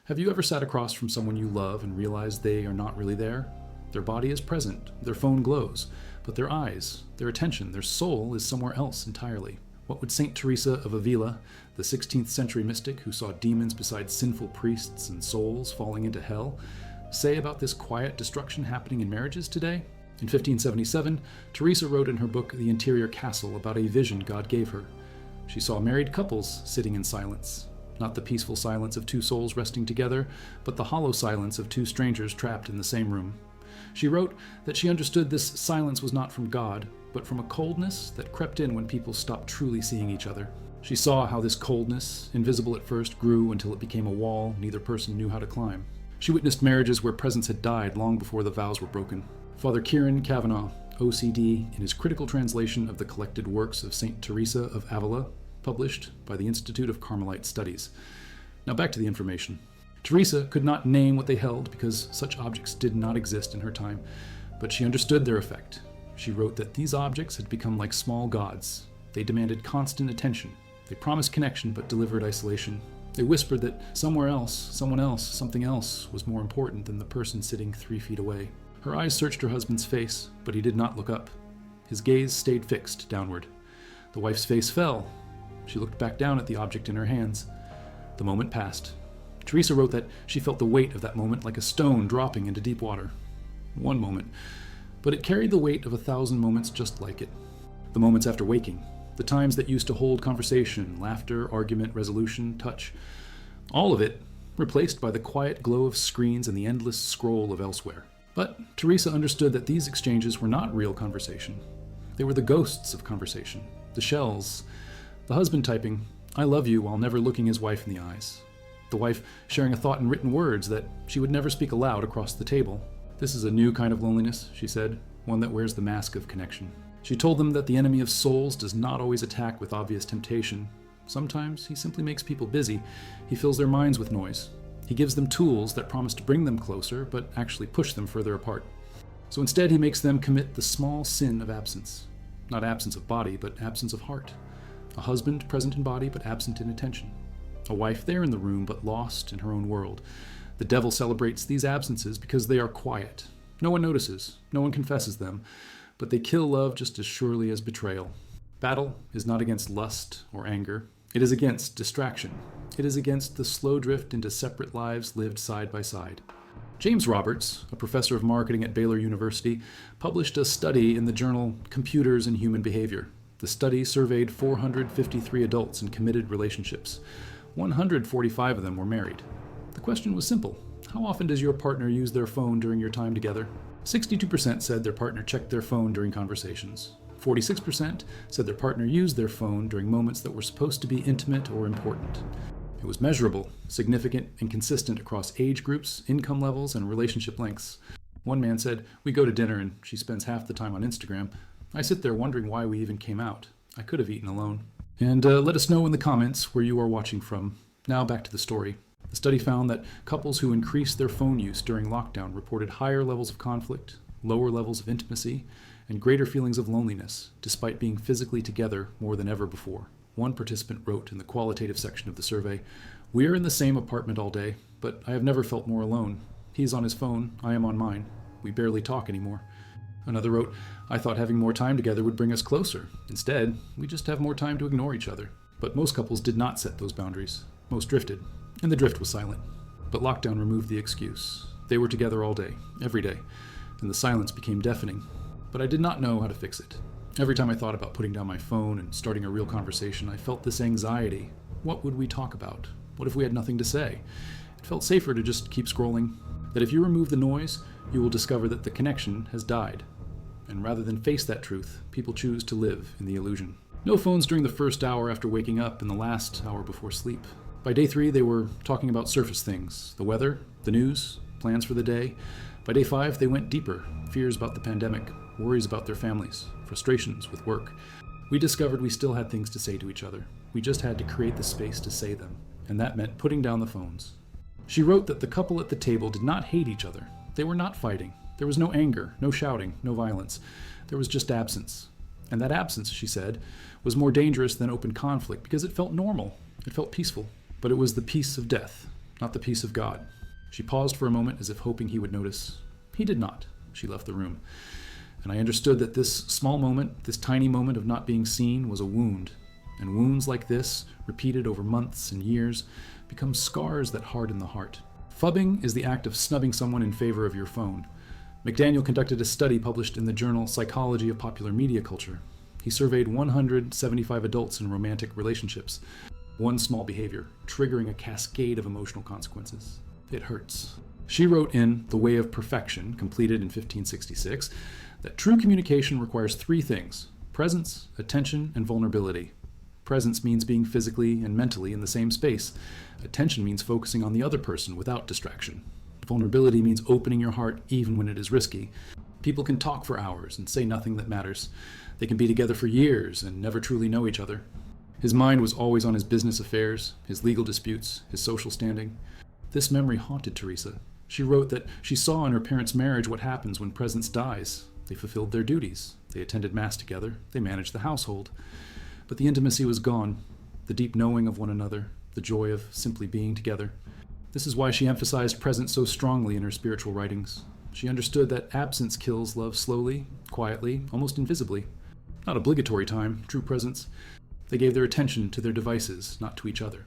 Have you ever sat across from someone you love and realized they are not really there? Their body is present, their phone glows, but their eyes, their attention, their soul is somewhere else entirely. What would Saint Teresa of Ávila, the 16th century mystic who saw demons beside sinful priests and souls falling into hell, say about this quiet destruction happening in marriages today? In 1577, Teresa wrote in her book The Interior Castle about a vision God gave her. She saw married couples sitting in silence. Not the peaceful silence of two souls resting together, but the hollow silence of two strangers trapped in the same room. She wrote that she understood this silence was not from God, but from a coldness that crept in when people stopped truly seeing each other. She saw how this coldness, invisible at first, grew until it became a wall neither person knew how to climb. She witnessed marriages where presence had died long before the vows were broken. Father Kieran Kavanagh, OCD, in his critical translation of the collected works of Saint Teresa of Ávila, published by the Institute of Carmelite Studies. Now back to the information. Teresa could not name what they held because such objects did not exist in her time, but she understood their effect. She wrote that these objects had become like small gods. They demanded constant attention. They promised connection but delivered isolation. They whispered that somewhere else, someone else, something else was more important than the person sitting 3 feet away. Her eyes searched her husband's face, but he did not look up. His gaze stayed fixed downward. The wife's face fell. She looked back down at the object in her hands. The moment passed. Teresa wrote that she felt the weight of that moment like a stone dropping into deep water. One moment, but it carried the weight of 1,000 moments just like it. The moments after waking, the times that used to hold conversation, laughter, argument, resolution, touch, all of it replaced by the quiet glow of screens and the endless scroll of elsewhere. But Teresa understood that these exchanges were not real conversation. They were the ghosts of conversation, the shells. The husband typing, "I love you," while never looking his wife in the eyes. The wife sharing a thought in written words that she would never speak aloud across the table. "This is a new kind of loneliness," she said, "one that wears the mask of connection." She told them that the enemy of souls does not always attack with obvious temptation. Sometimes he simply makes people busy. He fills their minds with noise. He gives them tools that promise to bring them closer, but actually push them further apart. So instead he makes them commit the small sin of absence. Not absence of body, but absence of heart. A husband present in body but absent in attention. A wife there in the room but lost in her own world. The devil celebrates these absences because they are quiet. No one notices, no one confesses them, but they kill love just as surely as betrayal. Battle is not against lust or anger. It is against distraction. It is against the slow drift into separate lives lived side by side. James Roberts, a professor of marketing at Baylor University, published a study in the journal Computers and Human Behavior. The study surveyed 453 adults in committed relationships. 145 of them were married. The question was simple. How often does your partner use their phone during your time together? 62% said their partner checked their phone during conversations. 46% said their partner used their phone during moments that were supposed to be intimate or important. It was measurable, significant, and consistent across age groups, income levels, and relationship lengths. One man said, "We go to dinner and she spends half the time on Instagram. I sit there wondering why we even came out. I could have eaten alone." And let us know in the comments where you are watching from. Now back to the story. The study found that couples who increased their phone use during lockdown reported higher levels of conflict, lower levels of intimacy, and greater feelings of loneliness, despite being physically together more than ever before. One participant wrote in the qualitative section of the survey, "We are in the same apartment all day, but I have never felt more alone. He's on his phone, I am on mine. We barely talk anymore." Another wrote, "I thought having more time together would bring us closer. Instead, we just have more time to ignore each other." But most couples did not set those boundaries. Most drifted, and the drift was silent. But lockdown removed the excuse. They were together all day, every day, and the silence became deafening. But I did not know how to fix it. Every time I thought about putting down my phone and starting a real conversation, I felt this anxiety. What would we talk about? What if we had nothing to say? It felt safer to just keep scrolling. That if you remove the noise, you will discover that the connection has died. And rather than face that truth, people choose to live in the illusion. No phones during the first hour after waking up and the last hour before sleep. By day 3, they were talking about surface things, the weather, the news, plans for the day. By day 5, they went deeper, fears about the pandemic, worries about their families, frustrations with work. We discovered we still had things to say to each other. We just had to create the space to say them, and that meant putting down the phones. She wrote that the couple at the table did not hate each other. They were not fighting. There was no anger, no shouting, no violence. There was just absence. And that absence, she said, was more dangerous than open conflict because it felt normal. It felt peaceful. But it was the peace of death. not the peace of God. She paused for a moment as if hoping he would notice. He did not. She left the room. And I understood that this small moment, this tiny moment of not being seen, was a wound. And wounds like this, repeated over months and years, become scars that harden the heart. Phubbing is the act of snubbing someone in favor of your phone. McDaniel conducted a study published in the journal Psychology of Popular Media Culture. He surveyed 175 adults in romantic relationships. One small behavior, triggering a cascade of emotional consequences. It hurts. She wrote in The Way of Perfection, completed in 1566, that true communication requires three things: presence, attention, and vulnerability. Presence means being physically and mentally in the same space. Attention means focusing on the other person without distraction. Vulnerability means opening your heart even when it is risky. People can talk for hours and say nothing that matters. They can be together for years and never truly know each other. His mind was always on his business affairs, his legal disputes, his social standing. This memory haunted Teresa. She wrote that she saw in her parents' marriage what happens when presence dies. They fulfilled their duties. They attended Mass together. They managed the household. But the intimacy was gone, the deep knowing of one another, the joy of simply being together. This is why she emphasized presence so strongly in her spiritual writings. She understood that absence kills love slowly, quietly, almost invisibly. Not obligatory time, true presence. They gave their attention to their devices, not to each other.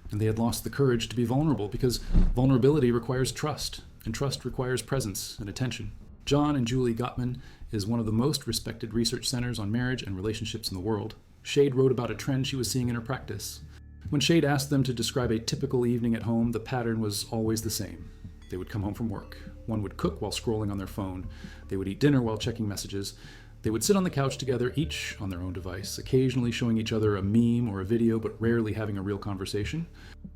And they had lost the courage to be vulnerable because vulnerability requires trust, and trust requires presence and attention. John and Julie Gottman is one of the most respected research centers on marriage and relationships in the world. Shade wrote about a trend she was seeing in her practice. When Shade asked them to describe a typical evening at home, the pattern was always the same. They would come home from work. One would cook while scrolling on their phone. They would eat dinner while checking messages. They would sit on the couch together, each on their own device, occasionally showing each other a meme or a video, but rarely having a real conversation.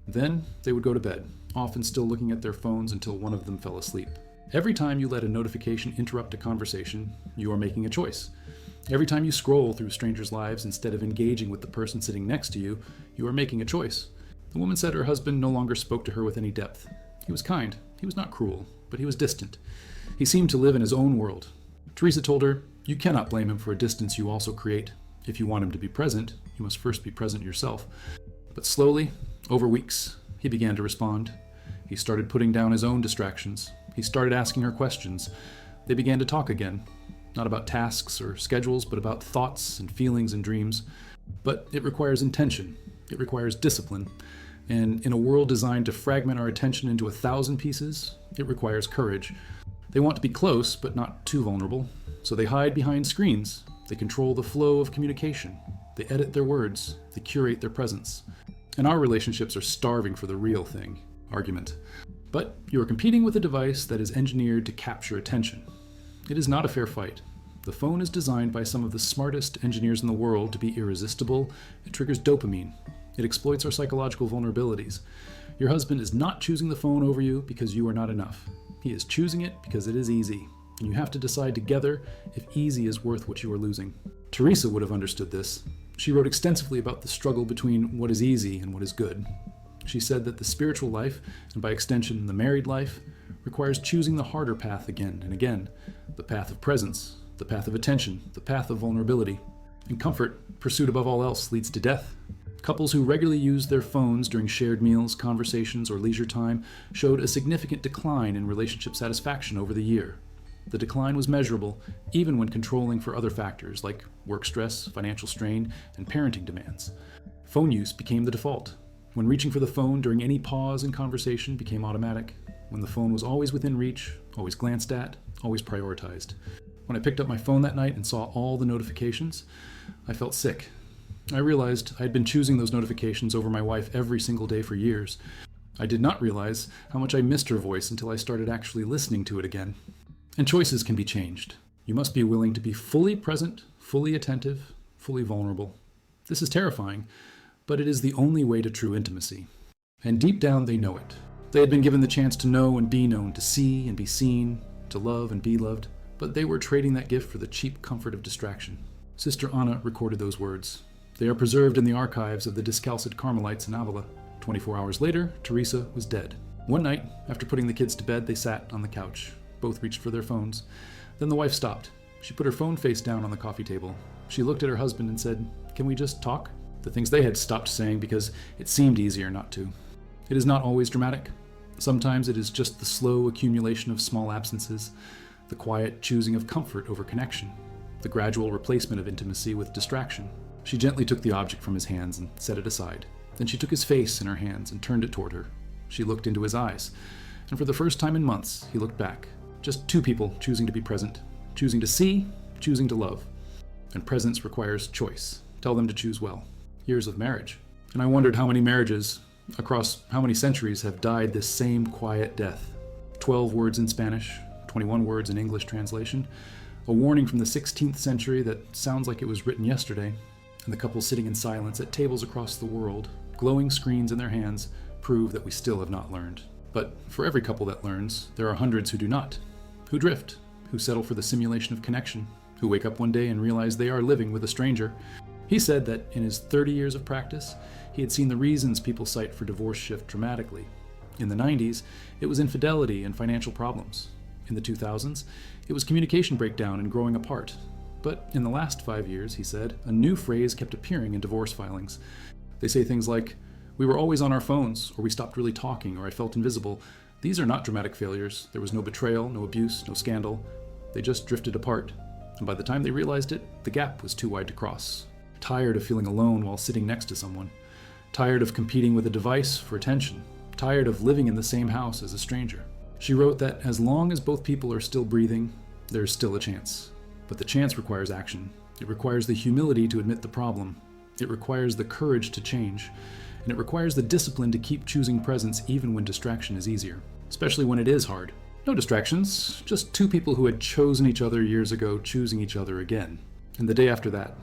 Then they would go to bed, often still looking at their phones until one of them fell asleep. Every time you let a notification interrupt a conversation, you are making a choice. Every time you scroll through strangers' lives instead of engaging with the person sitting next to you, you are making a choice. The woman said her husband no longer spoke to her with any depth. He was kind. He was not cruel, but he was distant. He seemed to live in his own world. Teresa told her, "You cannot blame him for a distance you also create. If you want him to be present, you must first be present yourself." But slowly, over weeks, he began to respond. He started putting down his own distractions. He started asking her questions. They began to talk again. Not about tasks or schedules, but about thoughts and feelings and dreams. But it requires intention. It requires discipline. And in a world designed to fragment our attention into 1,000 pieces, it requires courage. They want to be close, but not too vulnerable. So they hide behind screens. They control the flow of communication. They edit their words. They curate their presence. And our relationships are starving for the real thing, argument. But you are competing with a device that is engineered to capture attention. It is not a fair fight. The phone is designed by some of the smartest engineers in the world to be irresistible. It triggers dopamine. It exploits our psychological vulnerabilities. Your husband is not choosing the phone over you because you are not enough. He is choosing it because it is easy. And you have to decide together if easy is worth what you are losing. Teresa would have understood this. She wrote extensively about the struggle between what is easy and what is good. She said that the spiritual life, and by extension the married life, requires choosing the harder path again and again, the path of presence, the path of attention, the path of vulnerability. In comfort, pursuit above all else leads to death. Couples who regularly used their phones during shared meals, conversations, or leisure time showed a significant decline in relationship satisfaction over the year. The decline was measurable, even when controlling for other factors like work stress, financial strain, and parenting demands. Phone use became the default. When reaching for the phone during any pause in conversation became automatic. When the phone was always within reach, always glanced at, always prioritized. When I picked up my phone that night and saw all the notifications, I felt sick. I realized I had been choosing those notifications over my wife every single day for years. I did not realize how much I missed her voice until I started actually listening to it again. And choices can be changed. You must be willing to be fully present, fully attentive, fully vulnerable. This is terrifying, but it is the only way to true intimacy. And deep down they know it. They had been given the chance to know and be known, to see and be seen, to love and be loved, but they were trading that gift for the cheap comfort of distraction. Sister Anna recorded those words. They are preserved in the archives of the Discalced Carmelites in Ávila. 24 hours later, Teresa was dead. One night, after putting the kids to bed, they sat on the couch. Both reached for their phones. Then the wife stopped. She put her phone face down on the coffee table. She looked at her husband and said, "Can we just talk?" The things they had stopped saying because it seemed easier not to. It is not always dramatic. Sometimes it is just the slow accumulation of small absences, the quiet choosing of comfort over connection, the gradual replacement of intimacy with distraction. She gently took the object from his hands and set it aside. Then she took his face in her hands and turned it toward her. She looked into his eyes, and for the first time in months, he looked back. Just two people choosing to be present, choosing to see, choosing to love. And presence requires choice. Tell them to choose well. Years of marriage. And I wondered how many marriages, across how many centuries, have died this same quiet death. 12 words in Spanish, 21 words in English translation, a warning from the 16th century that sounds like it was written yesterday, and the couple sitting in silence at tables across the world, glowing screens in their hands, prove that we still have not learned. But for every couple that learns, there are hundreds who do not, who drift, who settle for the simulation of connection, who wake up one day and realize they are living with a stranger. He said that in his 30 years of practice, he had seen the reasons people cite for divorce shift dramatically. In the 90s, it was infidelity and financial problems. In the 2000s, it was communication breakdown and growing apart. But in the last 5 years, he said, a new phrase kept appearing in divorce filings. They say things like, "We were always on our phones," or "We stopped really talking," or "I felt invisible." These are not dramatic failures. There was no betrayal, no abuse, no scandal. They just drifted apart. And by the time they realized it, the gap was too wide to cross. Tired of feeling alone while sitting next to someone. Tired of competing with a device for attention. Tired of living in the same house as a stranger. She wrote that as long as both people are still breathing, there's still a chance. But the chance requires action. It requires the humility to admit the problem. It requires the courage to change. And it requires the discipline to keep choosing presence even when distraction is easier. Especially when it is hard. No distractions, just two people who had chosen each other years ago choosing each other again. And the day after that.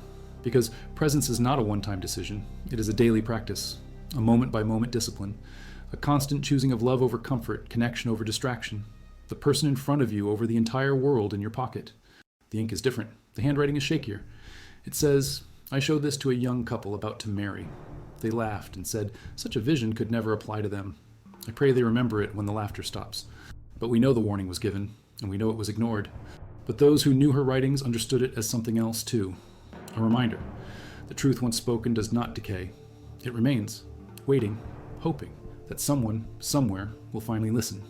Because presence is not a one-time decision. It is a daily practice, a moment-by-moment discipline, a constant choosing of love over comfort, connection over distraction, the person in front of you over the entire world in your pocket. The ink is different. The handwriting is shakier. It says, "I showed this to a young couple about to marry. They laughed and said such a vision could never apply to them. I pray they remember it when the laughter stops. But we know the warning was given, and we know it was ignored. But those who knew her writings understood it as something else too. A reminder. The truth once spoken does not decay. It remains, waiting, hoping that someone, somewhere, will finally listen."